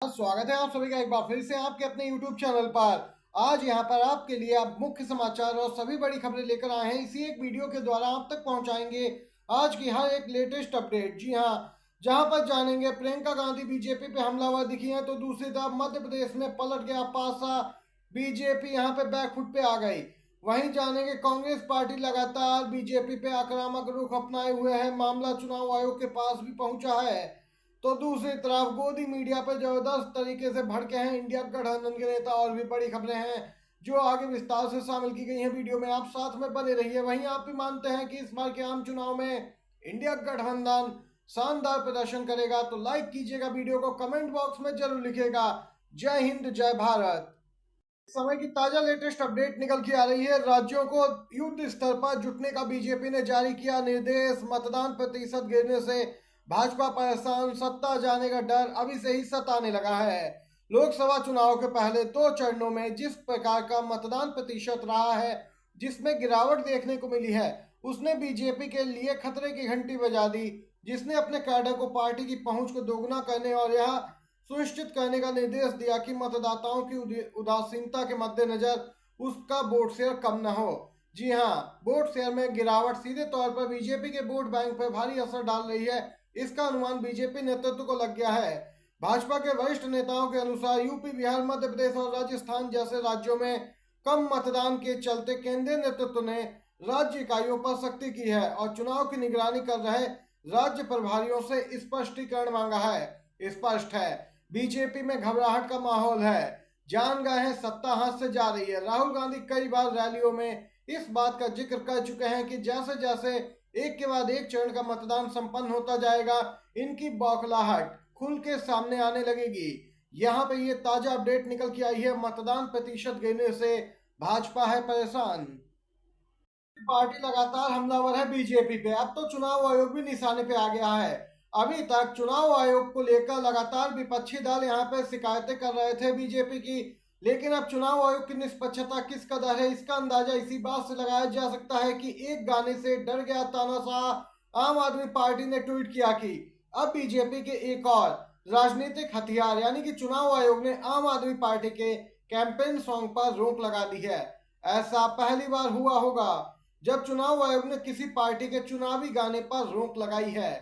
स्वागत है आप सभी का एक बार फिर से आपके अपने YouTube चैनल पर। आज यहाँ पर आपके लिए आप मुख्य समाचार और सभी बड़ी खबरें लेकर आए हैं। इसी एक वीडियो के द्वारा आप तक पहुंचाएंगे आज की हर एक लेटेस्ट अपडेट। जी हाँ, जहां पर जानेंगे प्रियंका गांधी बीजेपी पे हमलावर दिखी हैं, तो दूसरी तरफ मध्य प्रदेश में पलट गया पासा, बीजेपी यहाँ पे बैकफुट पे आ गई। वहीं जानेंगे कांग्रेस पार्टी लगातार बीजेपी पे आक्रामक रुख अपनाए हुए है, मामला चुनाव आयोग के पास भी पहुंचा है। तो दूसरी तरफ गोदी मीडिया पर जबरदस्त तरीके से भड़के हैं इंडिया गठबंधन के नेता। और भी बड़ी खबरें हैं जो आगे विस्तार से शामिल की गई हैं वीडियो में, आप साथ में बने रहिए। वहीं आप भी मानते हैं कि इस बार के आम चुनाव में इंडिया गठबंधन शानदार प्रदर्शन करेगा, तो लाइक कीजिएगा वीडियो को, कमेंट बॉक्स में जरूर लिखिएगा। जय हिंद, जय भारत। समय की ताजा लेटेस्ट अपडेट निकल के आ रही है। राज्यों को युद्ध स्तर पर जुटने का बीजेपी ने जारी किया निर्देश। मतदान प्रतिशत गिरने से भाजपा परेशान, सत्ता जाने का डर अभी से ही सताने लगा है। लोकसभा चुनाव के पहले 2 चरणों में जिस प्रकार का मतदान प्रतिशत रहा है, जिसमें गिरावट देखने को मिली है, उसने बीजेपी के लिए खतरे की घंटी बजा दी, जिसने अपने कैडर को पार्टी की पहुंच को दोगुना करने और यह सुनिश्चित करने का निर्देश दिया कि मतदाताओं की उदासीनता के मद्देनजर उसका वोट शेयर कम न हो। जी हाँ, वोट शेयर में गिरावट सीधे तौर पर बीजेपी के वोट बैंक पर भारी असर डाल रही है, इसका अनुमान बीजेपी नेतृत्व को लग गया है। भाजपा के वरिष्ठ नेताओं के अनुसार यूपी, बिहार, मध्य प्रदेश और राजस्थान जैसे राज्यों में कम मतदान के चलते केंद्रीय नेतृत्व ने राज्य इकाइयों पर सख्ती की है और चुनाव की निगरानी कर रहे राज्य प्रभारियों से स्पष्टीकरण मांगा है। स्पष्ट है, बीजेपी में घबराहट का माहौल है। जान गए हैं सत्ता हाथ से जा रही है। राहुल गांधी कई बार रैलियों में इस बात का जिक्र कर चुके हैं कि जैसे जैसे एक के बाद एक चरण का मतदान संपन्न होता जाएगा, इनकी बौखलाहट खुल के सामने आने लगेगी। यहाँ पे ये ताजा अपडेट निकल के आई है, मतदान प्रतिशत गिरने से भाजपा है परेशान। पार्टी लगातार हमलावर है बीजेपी पे। अब तो चुनाव आयोग भी निशाने पे आ गया है। अभी तक चुनाव आयोग को लेकर लगातार विपक्षी दल यहाँ पे शिकायतें कर रहे थे बीजेपी की, लेकिन अब चुनाव आयोग की निष्पक्षता किस कदर है, इसका अंदाजा इसी बात से लगाया जा सकता है कि एक गाने से डर गया तानाशाह आम आदमी पार्टी ने ट्वीट किया कि अब बीजेपी के एक और राजनीतिक हथियार यानी कि चुनाव आयोग ने आम आदमी पार्टी के कैंपेन सॉन्ग पर रोक लगा दी है। ऐसा पहली बार हुआ होगा जब चुनाव आयोग ने किसी पार्टी के चुनावी गाने पर रोक लगाई है।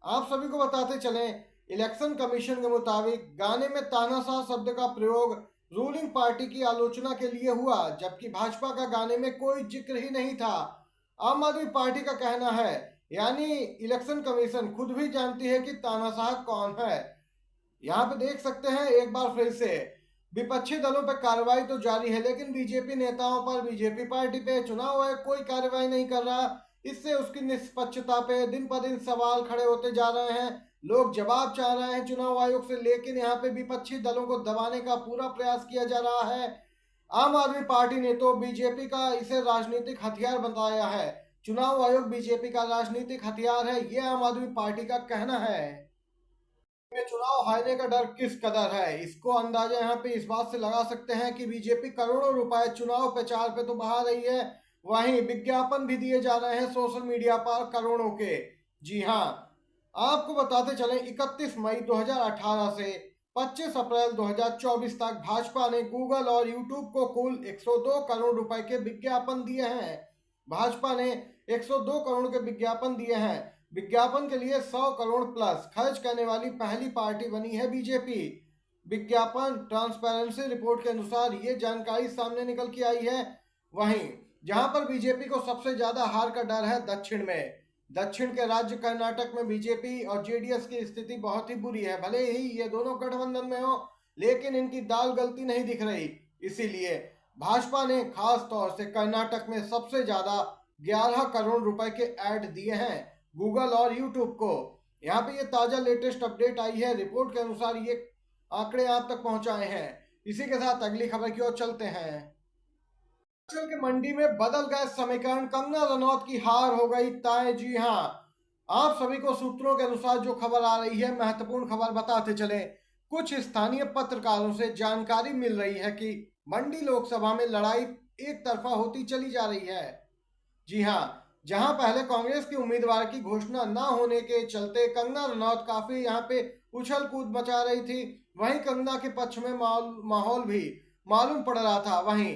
आप सभी को बताते चलें, इलेक्शन कमीशन के मुताबिक गाने में तानाशाह शब्द का प्रयोग रूलिंग पार्टी की आलोचना के लिए हुआ, जबकि भाजपा का गाने में कोई जिक्र ही नहीं था। आम आदमी पार्टी का कहना है, यानी इलेक्शन कमीशन खुद भी जानती है कि तानाशाह कौन है। यहाँ पे देख सकते हैं एक बार फिर से विपक्षी दलों पर कार्रवाई तो जारी है, लेकिन बीजेपी नेताओं पर, बीजेपी पार्टी पे चुनाव आयोग कोई कार्रवाई नहीं कर रहा। इससे उसकी निष्पक्षता पे दिन पर दिन सवाल खड़े होते जा रहे हैं। लोग जवाब चाह रहे हैं चुनाव आयोग से, लेकिन यहाँ पे विपक्षी दलों को दबाने का पूरा प्रयास किया जा रहा है। आम आदमी पार्टी ने तो बीजेपी का इसे राजनीतिक हथियार बताया है। चुनाव आयोग बीजेपी का राजनीतिक हथियार है, ये आम आदमी पार्टी का कहना है। में चुनाव हारने का डर किस कदर है, इसको अंदाजा यहाँ पे इस बात से लगा सकते हैं कि बीजेपी करोड़ों रुपए चुनाव प्रचार पे तो बहा रही है, वहीं विज्ञापन भी दिए जा रहे हैं सोशल मीडिया पर करोड़ों के। जी हाँ, आपको बताते चलें 31 मई 2018 से 25 अप्रैल 2024 तक भाजपा ने गूगल और यूट्यूब को कुल 102 करोड़ रुपए के विज्ञापन दिए हैं। भाजपा ने 102 करोड़ के विज्ञापन दिए हैं। विज्ञापन के लिए 100 करोड़ प्लस खर्च करने वाली पहली पार्टी बनी है बीजेपी। विज्ञापन ट्रांसपेरेंसी रिपोर्ट के अनुसार ये जानकारी सामने निकल के आई है। वहीं जहां पर बीजेपी को सबसे ज्यादा हार का डर है दक्षिण में। दक्षिण के राज्य कर्नाटक में बीजेपी और जेडीएस की स्थिति बहुत ही बुरी है। भले ही ये दोनों गठबंधन में हो, लेकिन इनकी दाल गलती नहीं दिख रही। इसीलिए भाजपा ने खास तौर से कर्नाटक में सबसे ज्यादा 11 करोड़ रुपए के ऐड दिए हैं गूगल और यूट्यूब को। यहाँ पे ये ताजा लेटेस्ट अपडेट आई है, रिपोर्ट के अनुसार ये आंकड़े आप तक पहुंचाए हैं। इसी के साथ अगली खबर की ओर चलते हैं। हिमाचल के मंडी में बदल गए समीकरण, कंगना रनौत की हार हो गई तय। जी हाँ, आप सभी को सूत्रों के अनुसार जो खबर आ रही है, महत्वपूर्ण खबर बताते चले। कुछ स्थानीय पत्रकारों से जानकारी मिल रही है कि मंडी लोकसभा में लड़ाई एक तरफा होती चली जा रही है। जी हाँ, जहां पहले कांग्रेस की उम्मीदवार की घोषणा न होने के चलते कंगना रनौत काफी यहां पे उछल कूद मचा रही थी, वहीं कंगना के पक्ष में माहौल भी मालूम पड़ रहा था। वहीं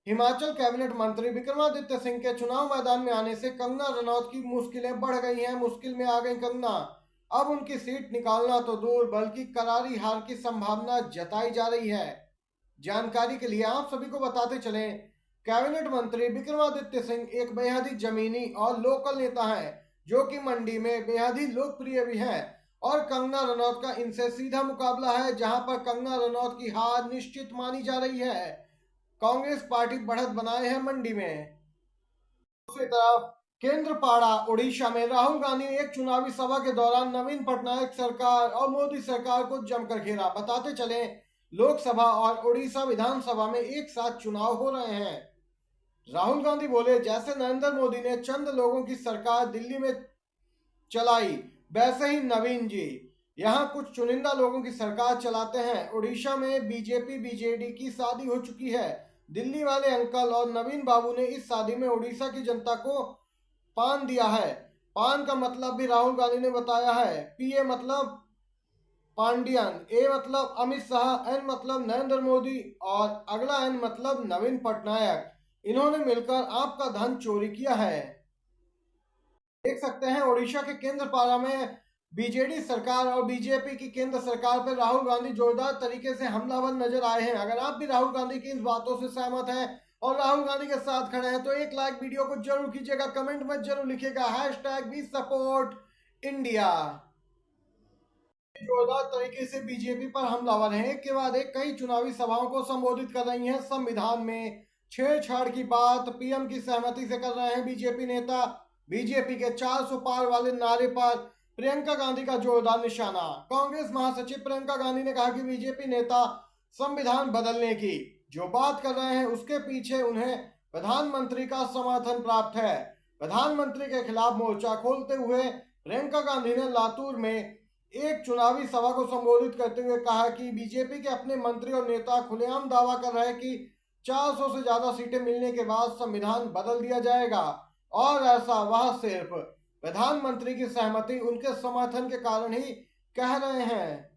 हिमाचल कैबिनेट मंत्री विक्रमादित्य सिंह के चुनाव मैदान में आने से कंगना रनौत की मुश्किलें बढ़ गई हैं। मुश्किल में आ गई कंगना। अब उनकी सीट निकालना तो दूर बल्कि करारी हार की संभावना जताई जा रही है। जानकारी के लिए आप सभी को बताते चलें, कैबिनेट मंत्री विक्रमादित्य सिंह एक बेहद ही जमीनी और लोकल नेता है जो कि मंडी में बेहद ही लोकप्रिय भी है और कंगना रनौत का इनसे सीधा मुकाबला है, जहां पर कंगना रनौत की हार निश्चित मानी जा रही है। कांग्रेस पार्टी बढ़त बनाए है मंडी में। दूसरी तरफ केंद्रपाड़ा उड़ीसा में राहुल गांधी ने एक चुनावी सभा के दौरान नवीन पटनायक सरकार और मोदी सरकार को जमकर घेरा। बताते चले, लोकसभा और उड़ीसा विधानसभा में एक साथ चुनाव हो रहे हैं। राहुल गांधी बोले, जैसे नरेंद्र मोदी ने चंद लोगों की सरकार दिल्ली में चलाई, वैसे ही नवीन जी यहाँ कुछ चुनिंदा लोगों की सरकार चलाते हैं। उड़ीसा में बीजेपी बीजेडी की शादी हो चुकी है। दिल्ली वाले अंकल और नवीन बाबू ने इस शादी में उड़ीसा की जनता को पान दिया है। पान का मतलब भी राहुल गांधी ने बताया है। पीए मतलब पांडियन, ए मतलब अमित शाह, एन मतलब नरेंद्र मोदी और अगला एन मतलब नवीन पटनायक। इन्होंने मिलकर आपका धन चोरी किया है। देख सकते हैं उड़ीसा के केंद्रपाड़ा में बीजेडी सरकार और बीजेपी की केंद्र सरकार पर राहुल गांधी जोरदार तरीके से हमलावर नजर आए हैं। अगर आप भी राहुल गांधी की इन बातों से सहमत हैं और राहुल गांधी के साथ खड़े हैं तो एक लाइक वीडियो को जरूर कीजिएगा, कमेंट में जरूर लिखिएगा #वी सपोर्ट इंडिया। जोरदार तरीके से बीजेपी पर हमलावर हैं। एक के बाद एक कई चुनावी सभाओं को संबोधित कर रही हैं। संविधान में छेड़छाड़ की बात पीएम की सहमति से कर रहे हैं बीजेपी नेता। बीजेपी के 400 पार वाले नारे पर प्रियंका गांधी का जोरदार निशाना। कांग्रेस महासचिव प्रियंका गांधी ने कहा कि बीजेपी नेता संविधान बदलने की जो बात कर रहे हैं उसके पीछे उन्हें प्रधानमंत्री का समर्थन प्राप्त है। प्रधानमंत्री के खिलाफ मोर्चा खोलते हुए प्रियंका गांधी ने लातूर में एक चुनावी सभा को संबोधित करते हुए कहा कि बीजेपी के अपने मंत्री और नेता खुलेआम दावा कर रहे हैं कि 400 से ज्यादा सीटें मिलने के बाद संविधान बदल दिया जाएगा और ऐसा वह सिर्फ प्रधानमंत्री की सहमति, उनके समर्थन के कारण ही कह रहे हैं।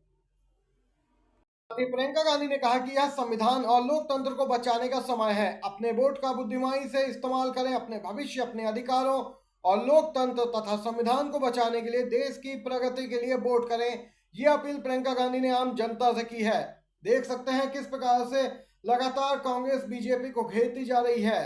प्रियंका गांधी ने कहा कि यह संविधान और लोकतंत्र को बचाने का समय है। अपने वोट का बुद्धिमानी से इस्तेमाल करें। अपने भविष्य, अपने अधिकारों और लोकतंत्र तथा संविधान को बचाने के लिए देश की प्रगति के लिए वोट करें। यह अपील प्रियंका गांधी ने आम जनता से की है। देख सकते हैं किस प्रकार से लगातार कांग्रेस बीजेपी को घेरती जा रही है।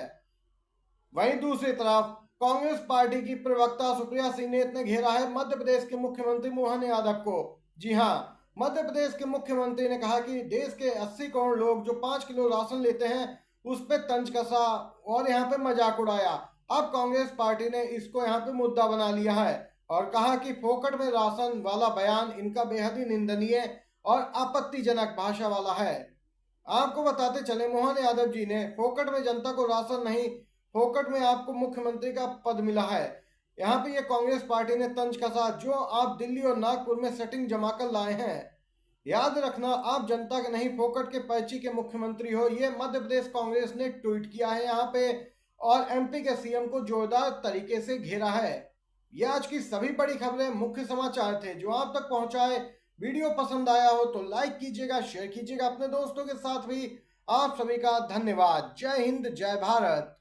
वहीं दूसरी तरफ कांग्रेस पार्टी की प्रवक्ता सुप्रिया सीनेत ने घेरा है मध्य प्रदेश के मुख्यमंत्री मोहन यादव को। जी हां, मध्य प्रदेश के मुख्यमंत्री ने कहा कि देश के 80 करोड़ लोग जो 5 किलो राशन लेते हैं उस पर तंज कसा और यहाँ पे मजाक उड़ाया। अब कांग्रेस पार्टी ने इसको यहाँ पे मुद्दा बना लिया है और कहा कि फोकट में राशन वाला बयान इनका बेहद ही निंदनीय और आपत्तिजनक भाषा वाला है। आपको बताते चले, मोहन यादव जी ने फोकट में जनता को राशन नहीं, फोकट में आपको मुख्यमंत्री का पद मिला है। यहाँ पे ये कांग्रेस पार्टी ने तंज कसा जो आप दिल्ली और नागपुर में सेटिंग जमा कर लाए हैं। याद रखना, आप जनता के नहीं फोकट के पर्ची के मुख्यमंत्री हो। ये मध्य प्रदेश कांग्रेस ने ट्वीट किया है यहाँ पे और एमपी के सीएम को जोरदार तरीके से घेरा है। ये आज की सभी बड़ी खबरें, मुख्य समाचार थे जो आप तक पहुंचाए। वीडियो पसंद आया हो तो लाइक कीजिएगा, शेयर कीजिएगा अपने दोस्तों के साथ भी। आप सभी का धन्यवाद। जय हिंद, जय भारत।